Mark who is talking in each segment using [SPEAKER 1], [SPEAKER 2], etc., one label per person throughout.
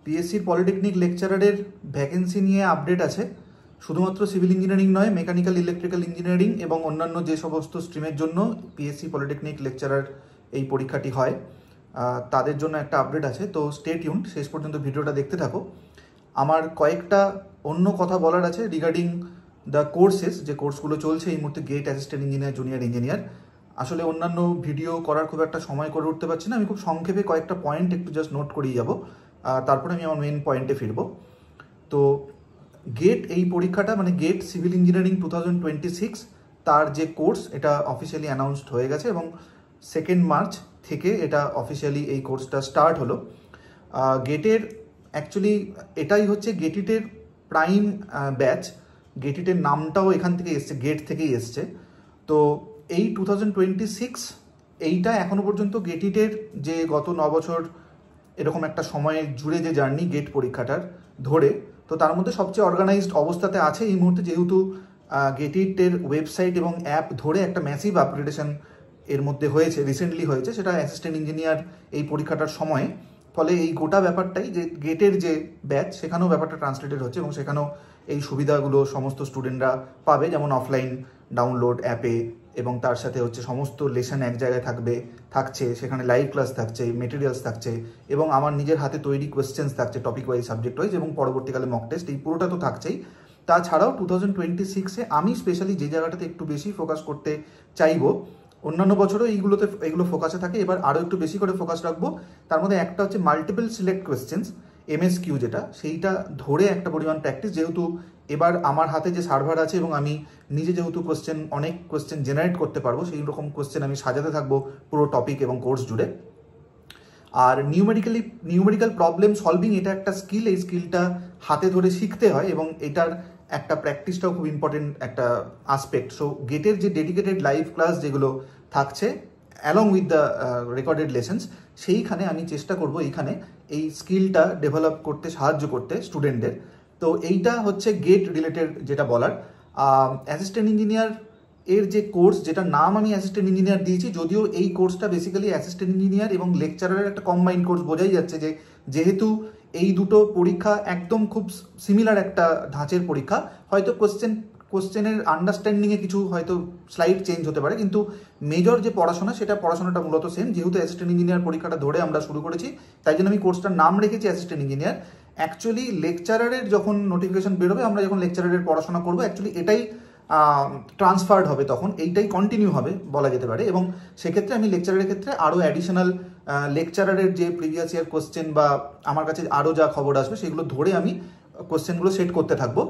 [SPEAKER 1] পিএসসির polytechnic লেকচারারের vacancy নিয়ে update আছে। শুধুমাত্র সিভিল ইঞ্জিনিয়ারিং নয়, মেকানিক্যাল, ইলেকট্রিক্যাল ইঞ্জিনিয়ারিং এবং অন্যান্য যে সমস্ত স্ট্রিমের জন্য পিএসসি পলিটেকনিক লেকচারার এই পরীক্ষাটি হয় তাদের জন্য একটা আপডেট আছে। তো স্টে টিউনড, শেষ পর্যন্ত ভিডিওটা দেখতে থাকো। আমার কয়েকটা অন্য কথা বলার আছে রিগার্ডিং দ্য কোর্সেস, যে কোর্সগুলো চলছে এই মুহূর্তে, GATE, assistant engineer, junior engineer. আসলে অন্যান্য ভিডিও করার খুব একটা সময় করে উঠতে পারছি না, আমি খুব সংক্ষেপে কয়েকটা পয়েন্ট একটু জাস্ট নোট করিয়ে যাব, তারপরে আমি আমার মেন পয়েন্টে ফিরবো। তো গেট এই পরীক্ষাটা, মানে গেট সিভিল ইঞ্জিনিয়ারিং 2026, তার যে কোর্স এটা অফিসিয়ালি অ্যানাউন্সড হয়ে গেছে এবং 2 মার্চ থেকে এটা অফিসিয়ালি এই কোর্সটা স্টার্ট হলো। গেটের অ্যাকচুয়ালি এটাই হচ্ছে গেটিটের প্রাইম ব্যাচ। গেটিটের নামটাও এখান থেকে এসছে, গেট থেকেই এসছে। তো এই 2026 এইটা এখনো পর্যন্ত গেটিটের যে গত 9 বছর এরকম একটা সময় জুড়ে যে জার্নি গেট পরীক্ষাটার ধরে, তো তার মধ্যে সবচেয়ে অর্গানাইজড অবস্থাতে আছে এই মুহূর্তে, যেহেতু গেটিটের ওয়েবসাইট এবং অ্যাপ ধরে একটা ম্যাসিভ আপগ্রেডেশন এর মধ্যে হয়েছে, রিসেন্টলি হয়েছে, সেটা অ্যাসিস্ট্যান্ট ইঞ্জিনিয়ার এই পরীক্ষাটার সময়ে। ফলে এই গোটা ব্যাপারটাই, যে গেটের যে ব্যাচ সেখানেও ব্যাপারটা ট্রান্সলেটেড হচ্ছে এবং সেখানেও এই সুবিধাগুলো সমস্ত স্টুডেন্টরা পাবে, যেমন অফলাইন ডাউনলোড অ্যাপে, এবং তার সাথে হচ্ছে সমস্ত লেসন এক জায়গায় থাকছে, সেখানে লাইভ ক্লাস থাকছে, মেটেরিয়ালস থাকছে, এবং আমার নিজের হাতে তৈরি কোয়েশ্চেন্স থাকছে টপিক ওয়াইজ, সাবজেক্ট ওয়াইজ, এবং পরবর্তীকালে মক টেস্ট, এই পুরোটা তো থাকছেই। তাছাড়াও 2026-এ আমি স্পেশালি যে জায়গাটাতে একটু বেশি ফোকাস করতে চাইবো, অন্যান্য বছরও এগুলো ফোকাসে থাকে, এবার আরও একটু বেশি করে ফোকাস রাখবো। তার মধ্যে একটা হচ্ছে মাল্টিপল সিলেক্ট কোয়েশ্চেন্স, MSQ, যেটা সেইটা ধরে একটা পরিমাণ প্র্যাকটিস, যেহেতু এবার আমার হাতে যে সার্ভার আছে এবং আমি নিজে যেহেতু অনেক কোয়েশ্চেন জেনারেট করতে পারবো, সেই রকম কোয়েশ্চেন আমি সাজাতে থাকবো পুরো টপিক এবং কোর্স জুড়ে। আর নিউমেরিক্যাল প্রবলেম সলভিং, এটা একটা স্কিল, এই স্কিলটা হাতে ধরে শিখতে হয় এবং এটার একটা প্র্যাকটিসটাও খুব ইম্পর্টেন্ট একটা আসপেক্ট। সো গেটের যে ডেডিকেটেড লাইভ ক্লাস যেগুলো থাকছে along with the recorded lessons, সেইখানে আমি চেষ্টা করব এইখানে এই স্কিলটা ডেভেলপ করতে, সাহায্য করতে স্টুডেন্টদের। তো এইটা হচ্ছে গেট রিলেটেড যেটা বলার। অ্যাসিস্ট্যান্ট ইঞ্জিনিয়ার এর যে কোর্স, যেটা নাম আমি অ্যাসিস্ট্যান্ট ইঞ্জিনিয়ার দিয়েছি, যদিও এই কোর্সটা বেসিক্যালি অ্যাসিস্ট্যান্ট ইঞ্জিনিয়ার এবং লেকচারারের একটা কম্বাইন্ড কোর্স, বোঝাই যাচ্ছে যে যেহেতু এই দুটো পরীক্ষা একদম খুব সিমিলার একটা ধাঁচের পরীক্ষা, হয়তো কোশ্চেনের আন্ডারস্ট্যান্ডিংয়ে কিছু হয়তো স্লাইড চেঞ্জ হতে পারে, কিন্তু মেজর যে পড়াশোনাটা মূলত সেম। যেহেতু অ্যাসিস্ট্যান্ট ইঞ্জিনিয়ার পরীক্ষাটা ধরে আমরা শুরু করেছি, তাই জন্য আমি কোর্সটার নাম রেখেছি অ্যাসিস্ট্যান্ট ইঞ্জিনিয়ার। অ্যাকচুয়ালি লেকচারারের যখন নোটিফিকেশন বেরোবে, আমরা যখন লেকচারারের পড়াশোনা করবো, অ্যাকচুয়ালি এটাই ট্রান্সফার্ড হবে, তখন এইটাই কন্টিনিউ হবে বলা যেতে পারে। এবং সেক্ষেত্রে আমি লেকচারের ক্ষেত্রে আরও অ্যাডিশনাল লেকচারারের যে প্রিভিয়াস ইয়ার কোশ্চেন বা আমার কাছে আরও যা খবর আসবে সেগুলো ধরে আমি কোশ্চেনগুলো সেট করতে থাকবো।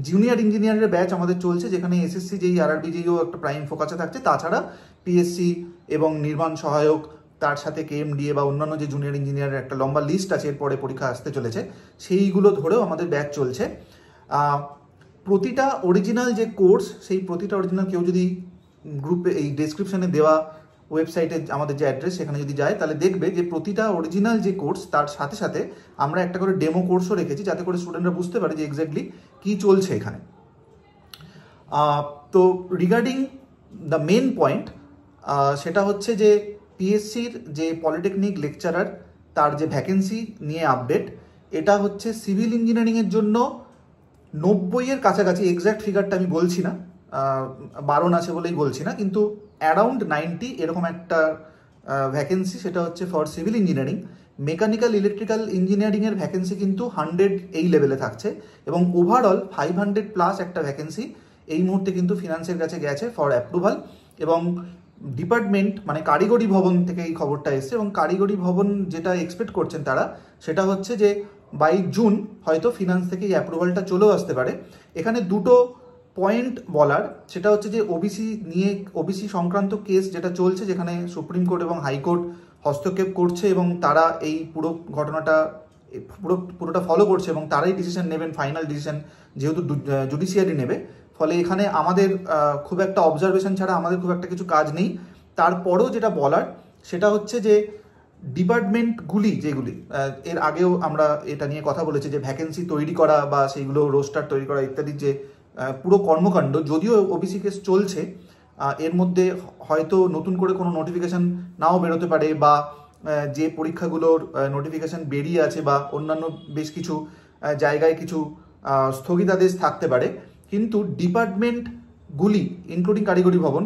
[SPEAKER 1] জুনিয়র ইঞ্জিনিয়ারের ব্যাচ আমাদের চলছে, যেখানে এসএসসি যেই আরআরবি যেইও একটা প্রাইম ফোকাসে থাকছে, তাছাড়া পিএসসি এবং নির্মাণ সহায়ক, তার সাথে কেএমডিএ বা অন্যান্য যে জুনিয়র ইঞ্জিনিয়ারের একটা লম্বা লিস্ট আছে, এরপরে পরীক্ষা আসতে চলেছে, সেইগুলো ধরেও আমাদের ব্যাচ চলছে। প্রতিটা অরিজিনাল যে কোর্স, সেই প্রতিটা অরিজিনাল কেউ যদি গ্রুপে এই ডেসক্রিপশনে দেওয়া ওয়েবসাইটে আমাদের যে অ্যাড্রেস, সেখানে যদি যায়, তাহলে দেখবে যে প্রতিটা অরিজিনাল যে কোর্স, তার সাথে সাথে আমরা একটা করে ডেমো কোর্সও রেখেছি, যাতে করে স্টুডেন্টরা বুঝতে পারে যে এক্স্যাক্টলি কী চলছে এখানে। তো রিগার্ডিং দ্য মেন পয়েন্ট, সেটা হচ্ছে যে পিএসসির যে পলিটেকনিক লেকচারার, তার যে ভ্যাকেন্সি নিয়ে আপডেট, এটা হচ্ছে সিভিল ইঞ্জিনিয়ারিংয়ের জন্য 90-এর কাছাকাছি, এক্স্যাক্ট ফিগারটা আমি বলছি না, 12 আছে বলেই বলছি না, কিন্তু অ্যারাউন্ড 90 এরকম একটা ভ্যাকেন্সি, সেটা হচ্ছে for civil engineering. Mechanical, electrical ইঞ্জিনিয়ারিংয়ের ভ্যাকেন্সি কিন্তু 100 এই লেভেলে থাকছে, এবং ওভারঅল 500+ একটা ভ্যাকেন্সি এই মুহূর্তে কিন্তু ফিনান্সের কাছে গেছে ফর অ্যাপ্রুভাল। এবং ডিপার্টমেন্ট, মানে কারিগরি ভবন থেকে এই খবরটা এসছে, এবং কারিগরি ভবন যেটা এক্সপেক্ট করছেন তারা, সেটা হচ্ছে যে বাই জুন হয়তো ফিনান্স থেকে এই অ্যাপ্রুভালটা চলেও আসতে পারে। এখানে দুটো পয়েন্ট বলার, সেটা হচ্ছে যে ওবিসি সংক্রান্ত কেস যেটা চলছে, যেখানে সুপ্রিম কোর্ট এবং হাইকোর্ট হস্তক্ষেপ করছে, এবং তারা এই পুরো ঘটনাটা পুরোটা ফলো করছে, এবং তারাই ডিসিশন নেবেন, ফাইনাল ডিসিশন যেহেতু জুডিশিয়ারি নেবে। ফলে এখানে আমাদের খুব একটা অবজারভেশন ছাড়া আমাদের খুব একটা কিছু কাজ নেই। তারপরেও যেটা বলার, সেটা হচ্ছে যে ডিপার্টমেন্টগুলি যেগুলি, এর আগেও আমরা এটা নিয়ে কথা বলেছি, যে ভ্যাকেন্সি তৈরি করা বা সেইগুলো রোস্টার তৈরি করা ইত্যাদির যে পুরো কর্মকাণ্ড, যদিও ওবিসি কেস চলছে, এর মধ্যে হয়তো নতুন করে কোনো নোটিফিকেশন নাও বেরোতে পারে, বা যে পরীক্ষাগুলোর নোটিফিকেশন বেরিয়ে আছে বা অন্যান্য বেশ কিছু জায়গায় কিছু স্থগিতাদেশ থাকতে পারে, কিন্তু ডিপার্টমেন্টগুলি ইনক্লুডিং কারিগরি ভবন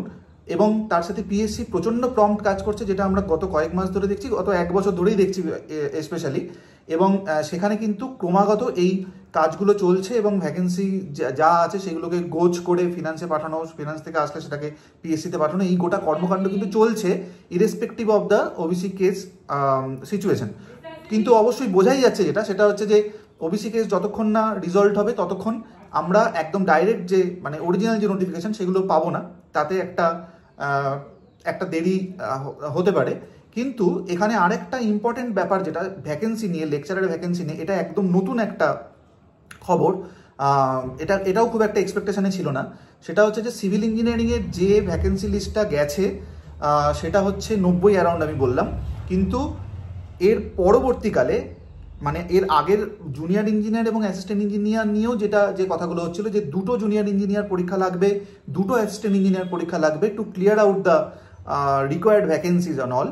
[SPEAKER 1] এবং তার সাথে পিএসসি প্রচণ্ড প্রম্পট কাজ করছে, যেটা আমরা গত কয়েক মাস ধরে দেখছি, গত 1 বছর ধরেই দেখছি স্পেশালি। এবং সেখানে কিন্তু ক্রমাগত এই কাজগুলো চলছে এবং ভ্যাকেন্সি যা আছে সেগুলোকে গোছ করে ফিনান্সে পাঠানো, ফিনান্স থেকে আসলে সেটাকে পিএসসিতে পাঠানো, এই গোটা কর্মকাণ্ড কিন্তু চলছে irrespective of the OBC case situation. কিন্তু অবশ্যই বোঝাই যাচ্ছে সেটা হচ্ছে যে ওবিসি কেস যতক্ষণ না রিজলভ হবে ততক্ষণ আমরা একদম ডাইরেক্ট যে মানে অরিজিনাল যে নোটিফিকেশন সেগুলো পাবো না, তাতে একটা দেরি হতে পারে। কিন্তু এখানে আরেকটা ইম্পর্টেন্ট ব্যাপার, যেটা ভ্যাকেন্সি নিয়ে, লেকচারারের ভ্যাকেন্সি নিয়ে, এটা একদম নতুন একটা খবর। এটাও খুব একটা এক্সপেকটেশনে ছিল না। সেটা হচ্ছে যে সিভিল ইঞ্জিনিয়ারিংয়ের যে ভ্যাকেন্সি লিস্টটা গেছে সেটা হচ্ছে 90 অ্যারাউন্ড আমি বললাম, কিন্তু এর পরবর্তীকালে মানে এর আগের জুনিয়র ইঞ্জিনিয়ার এবং অ্যাসিস্ট্যান্ট ইঞ্জিনিয়ার নিয়েও যে কথাগুলো হচ্ছিল যে 2টো জুনিয়র ইঞ্জিনিয়ার পরীক্ষা লাগবে, 2টো অ্যাসিস্ট্যান্ট ইঞ্জিনিয়ার পরীক্ষা লাগবে to clear out the required vacancies on all.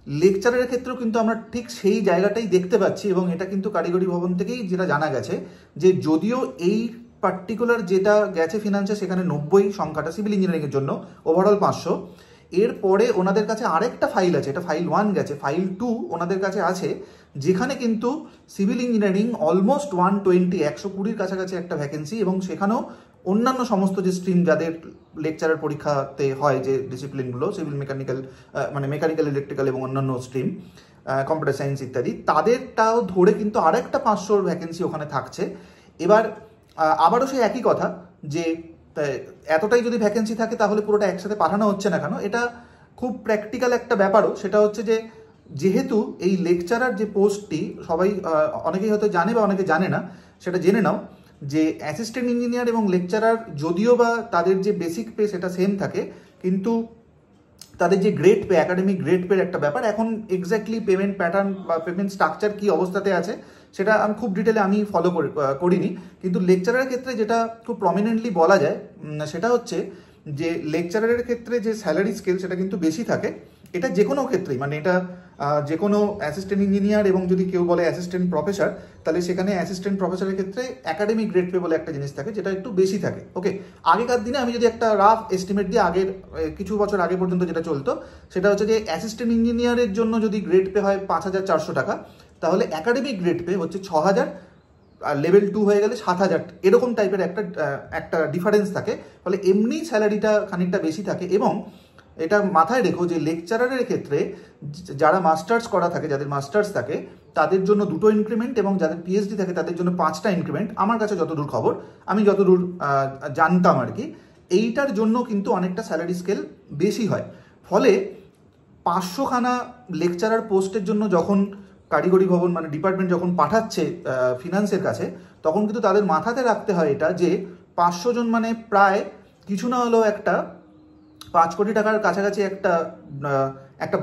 [SPEAKER 1] লেকচারের ক্ষেত্রেও কিন্তু আমরা ঠিক সেই জায়গাটাই দেখতে পাচ্ছি এবং এটা কিন্তু কারিগরি ভবন থেকেই যেটা জানা গেছে যে যদিও এই পার্টিকুলার যেটা গেছে ফিনান্সে সেখানে 90 সংখ্যাটা সিভিল ইঞ্জিনিয়ারিংয়ের জন্য, ওভারঅল 500, এরপরে ওনাদের কাছে আরেকটা ফাইল আছে, এটা ফাইল 1 গেছে, ফাইল 2 ওনাদের কাছে আছে, যেখানে কিন্তু সিভিল ইঞ্জিনিয়ারিং অলমোস্ট 120-120 কাছাকাছি একটা ভ্যাকেন্সি, এবং সেখানেও অন্যান্য সমস্ত যে স্ট্রিম যাদের লেকচারের পরীক্ষাতে হয় যে ডিসিপ্লিনগুলো, সিভিল মেকানিক্যাল মানে মেকানিক্যাল ইলেকট্রিক্যাল এবং অন্যান্য স্ট্রিম, কম্পিউটার সায়েন্স ইত্যাদি, তাদেরটাও ধরে কিন্তু আরেকটা 500 ভ্যাকেন্সি ওখানে থাকছে। এবার আবারও সেই একই কথা যে এতটাই যদি ভ্যাকেন্সি থাকে তাহলে পুরোটা একসাথে পাঠানো হচ্ছে না কেন? এটা খুব প্র্যাকটিক্যাল একটা ব্যাপারও। সেটা হচ্ছে যে যেহেতু এই লেকচারার যে পোস্টটি সবাই অনেকেই হয়তো জানে বা অনেকে জানে না, সেটা জেনে নাও যে অ্যাসিস্ট্যান্ট ইঞ্জিনিয়ার এবং লেকচারার যদিও বা তাদের যে বেসিক পে সেটা সেম থাকে, কিন্তু তাদের যে গ্রেড পে, একাডেমিক গ্রেড পের একটা ব্যাপার, এখন এক্স্যাক্টলি পেমেন্ট প্যাটার্ন বা পেমেন্ট স্ট্রাকচার কী অবস্থাতে আছে সেটা আমি খুব ডিটেলে আমি ফলো করিনি, কিন্তু লেকচারের ক্ষেত্রে যেটা খুব প্রমিনেন্টলি বলা যায় সেটা হচ্ছে যে লেকচারারের ক্ষেত্রে যে স্যালারি স্কেল সেটা কিন্তু বেশি থাকে। এটা যে কোনো ক্ষেত্রেই, মানে এটা যে কোনো অ্যাসিস্ট্যান্ট ইঞ্জিনিয়ার এবং যদি কেউ বলে অ্যাসিস্ট্যান্ট প্রফেসর, তাহলে সেখানে অ্যাসিস্ট্যান্ট প্রফেসরের ক্ষেত্রে একাডেমিক গ্রেড পে বলে একটা জিনিস থাকে যেটা একটু বেশি থাকে। ওকে, আগেকার দিনে আমি যদি একটা রাফ এস্টিমেট দিই, আগের কিছু বছর আগে পর্যন্ত যেটা চলতো সেটা হচ্ছে যে অ্যাসিস্ট্যান্ট ইঞ্জিনিয়ারের জন্য যদি গ্রেড পে হয় 5400 টাকা, তাহলে একাডেমিক গ্রেড পে হচ্ছে 6000, আর লেভেল 2 হয়ে গেলে 7000, এরকম টাইপের একটা ডিফারেন্স থাকে। ফলে এমনি স্যালারিটা খানিকটা বেশি থাকে। এবং এটা মাথায় রেখো যে লেকচারারের ক্ষেত্রে যারা মাস্টার্স করা থাকে, যাদের মাস্টার্স থাকে তাদের জন্য 2টো ইনক্রিমেন্ট, এবং যাদের পিএইচডি থাকে তাদের জন্য 5টা ইনক্রিমেন্ট। আমার কাছে যতদূর খবর, আমি যতদূর জানতাম আর কি, এইটার জন্য কিন্তু অনেকটা স্যালারি স্কেল বেশি হয়। ফলে 500খানা লেকচারার পোস্টের জন্য যখন কারিগরি ভবন মানে ডিপার্টমেন্ট যখন পাঠাচ্ছে ফিনান্সের কাছে, তখন কিন্তু তাদের মাথাতে রাখতে হয় এটা যে 500 জন মানে প্রায় কিছু না হলেও একটা 5 কোটি টাকার কাছাকাছি একটা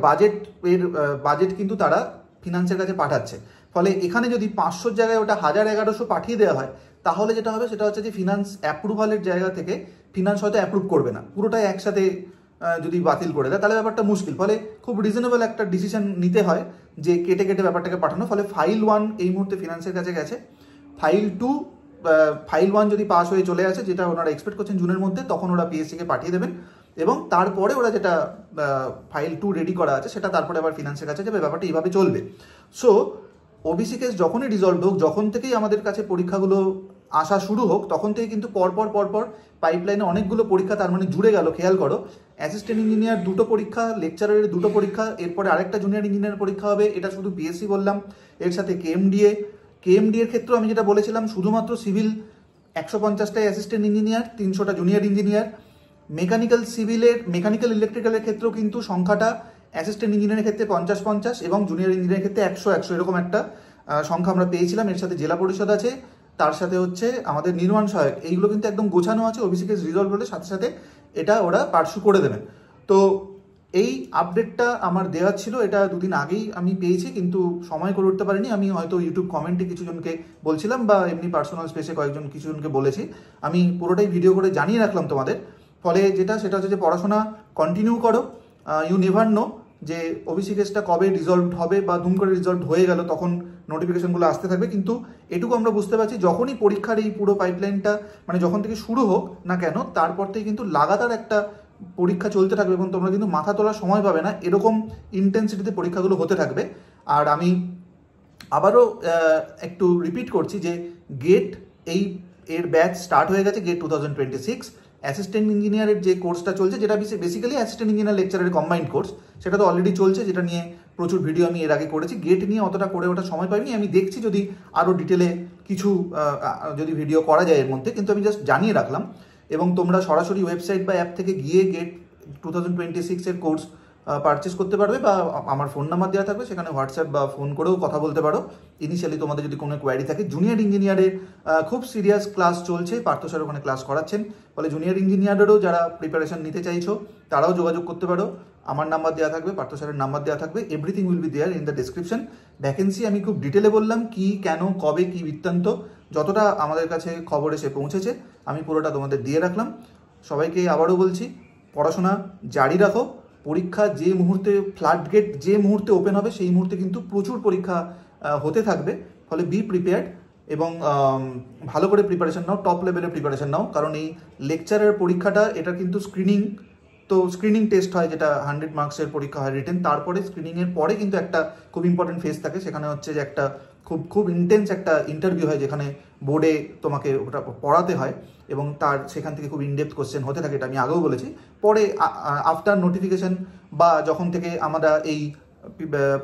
[SPEAKER 1] বাজেট কিন্তু তারা ফিনান্সের কাছে পাঠাচ্ছে। ফলে এখানে যদি 500 জায়গায় ওটা 1000-1100 পাঠিয়ে দেওয়া হয়, তাহলে যেটা হবে সেটা হচ্ছে যে ফিনান্স অ্যাপ্রুভালের জায়গা থেকে ফিনান্স হয়তো অ্যাপ্রুভ করবে না, পুরোটাই একসাথে যদি বাতিল করে দেয় তাহলে ব্যাপারটা মুশকিল। ফলে খুব রিজনেবল একটা ডিসিশন নিতে হয় যে কেটে কেটে ব্যাপারটাকে পাঠানো। ফলে ফাইল 1 এই মুহূর্তে ফিনান্সের কাছে গেছে, ফাইল 1 যদি পাস হয়ে চলে আসে, যেটা ওনারা এক্সপেক্ট করছেন জুনের মধ্যে, তখন ওরা পিএসসিকে পাঠিয়ে দেবেন, এবং তারপরে ওরা যেটা ফাইল 2 রেডি করা আছে সেটা তারপরে আবার ফিনান্সের কাছে যাবে। ব্যাপারটা এইভাবে চলবে। সো ওবিসি কেস যখনই রিজলভ হোক, যখন থেকেই আমাদের কাছে পরীক্ষাগুলো আসা শুরু হোক, তখন থেকে কিন্তু পরপর পাইপলাইনে অনেকগুলো পরীক্ষা তার মানে জুড়ে গেল। খেয়াল করো, অ্যাসিস্ট্যান্ট ইঞ্জিনিয়ার 2টো পরীক্ষা, লেকচারারের 2টো পরীক্ষা, এরপরে আরেকটা জুনিয়র ইঞ্জিনিয়ার পরীক্ষা হবে। এটা শুধু পিএসসি বললাম, এর সাথে কেএমডিএ এর ক্ষেত্রেও আমি যেটা বলেছিলাম শুধুমাত্র সিভিল 150টাই অ্যাসিস্ট্যান্ট ইঞ্জিনিয়ার, 300টা জুনিয়র ইঞ্জিনিয়ার। মেকানিক্যাল ইলেকট্রিক্যালের ক্ষেত্রেও কিন্তু সংখ্যাটা অ্যাসিস্ট্যান্ট ইঞ্জিনিয়ারের ক্ষেত্রে 50-50 এবং জুনিয়র ইঞ্জিনিয়ারের ক্ষেত্রে 100-100 এরকম একটা সংখ্যা আমরা পেয়েছিলাম। এর সাথে জেলা পরিষদ আছে, তার সাথে হচ্ছে আমাদের নির্মাণ সহায়ক, এইগুলো কিন্তু একদম গোছানো আছে। ওবিসি কেস রিজলভ হলে সাথে সাথে এটা ওরা পার্সু করে দেবেন। তো এই আপডেটটা আমার দেওয়া ছিল, এটা 2 দিন আগেই আমি পেয়েছি, কিন্তু সময় করে উঠতে পারিনি। আমি হয়তো ইউটিউব কমেন্টে কিছুজনকে বলছিলাম বা এমনি পার্সোনাল স্পেসে কিছুজনকে বলেছি, আমি পুরোটাই ভিডিও করে জানিয়ে রাখলাম তোমাদের। ফলে সেটা হচ্ছে যে পড়াশোনা কন্টিনিউ করো, ইউ নেভার নো যে ওবিসি কেসটা কবে রিজলভ হবে বা দুম করে রিজলভ হয়ে গেল তখন নোটিফিকেশনগুলো আসতে থাকবে, কিন্তু এটুকু আমরা বুঝতে পারছি যখনই পরীক্ষার এই পুরো পাইপলাইনটা মানে যখন থেকে শুরু হোক না কেন তারপর থেকে কিন্তু লাগাতার একটা পরীক্ষা চলতে থাকবে এবং তোমরা কিন্তু মাথা তোলার সময় পাবে না, এরকম ইন্টেন্সিটিতে পরীক্ষাগুলো হতে থাকবে। আর আমি আবারও একটু রিপিট করছি যে গেট এর ব্যাচ স্টার্ট হয়ে গেছে, গেট 2026। অ্যাসিস্ট্যান্ট ইঞ্জিনিয়ারের যে কোর্সটা চলছে, যেটা বেসিক্যালি অ্যাসিস্ট্যান্ট ইঞ্জিনিয়ার লেকচারের কম্বাইন্ড কোর্স, সেটা তো অলরেডি চলছে, যেটা নিয়ে প্রচুর ভিডিও আমি এর আগে করেছি। গেট নিয়ে অতটা করে ওটা সময় পাইনি, আমি দেখছি যদি আরও ডিটেলে কিছু যদি ভিডিও করা যায় এর মধ্যে, কিন্তু আমি জাস্ট জানিয়ে রাখলাম। এবং তোমরা সরাসরি ওয়েবসাইট বা অ্যাপ থেকে গিয়ে গেট 2026 এর কোর্স পারচেস করতে পারবে, বা আমার ফোন নাম্বার দেওয়া থাকবে, সেখানে হোয়াটসঅ্যাপ বা ফোন করেও কথা বলতে পারো ইনিশিয়ালি তোমাদের যদি কোনো কোয়ারি থাকে। জুনিয়র ইঞ্জিনিয়ারের খুব সিরিয়াস ক্লাস চলছে, পার্থ স্যার ওখানে ক্লাস করাচ্ছেন, ফলে জুনিয়র ইঞ্জিনিয়ারেরও যারা প্রিপারেশন নিতে চাইছো তারাও যোগাযোগ করতে পারো। আমার নাম্বার দেওয়া থাকবে, পার্থ স্যারের নাম্বার দেওয়া থাকবে, everything will be there in the description. Vacancy আমি খুব ডিটেলে বললাম, কি কেন কবে কি বৃত্তান্ত, যতটা আমাদের কাছে খবর এসে পৌঁছেছে আমি পুরোটা তোমাদের দিয়ে রাখলাম। সবাইকে আবারও বলছি, পড়াশোনা জারি রাখো। পরীক্ষা যে মুহূর্তে ফ্লাড গেট যে মুহূর্তে ওপেন হবে সেই মুহূর্তে কিন্তু প্রচুর পরীক্ষা হতে থাকবে, ফলে বি প্রিপেয়ার্ড এবং ভালো করে প্রিপারেশন নাও, টপ লেভেলের প্রিপারেশন নাও। কারণ এই লেকচারের পরীক্ষাটা এটা কিন্তু স্ক্রিনিং টেস্ট হয়, যেটা 100 মার্কসের পরীক্ষা হয় রিটেন, তারপরে স্ক্রিনিংয়ের পরে কিন্তু একটা খুব ইম্পর্টেন্ট ফেজ থাকে, সেখানে হচ্ছে যে একটা খুব ইন্টেন্স একটা ইন্টারভিউ হয়, যেখানে বোর্ডে তোমাকে ওটা পড়াতে হয় এবং সেখান থেকে খুব ইনডেপথ কোশ্চেন হতে থাকে, এটা আমি আগেও বলেছি। পরে আফটার নোটিফিকেশন বা যখন থেকে আমরা এই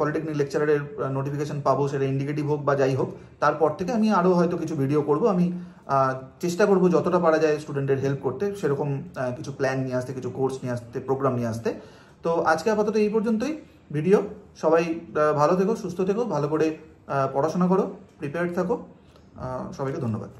[SPEAKER 1] পলিটেকনিক লেকচারের নোটিফিকেশন পাবো, সেটা ইন্ডিকেটিভ হোক বা যাই হোক, তারপর থেকে আমি আরও হয়তো কিছু ভিডিও করব। আমি চেষ্টা করব যতটা পারা যায় স্টুডেন্টের হেল্প করতে, সেরকম কিছু প্ল্যান নিয়ে আসতে, কিছু কোর্স নিয়ে আসতে, প্রোগ্রাম নিয়ে আসতে। তো আজকে আপাতত এই পর্যন্তই ভিডিও। সবাই ভালো থেকো, সুস্থ থেকো, ভালো করে পড়াশোনা করো, প্রিপেয়ার্ড থাকো। সবাইকে ধন্যবাদ।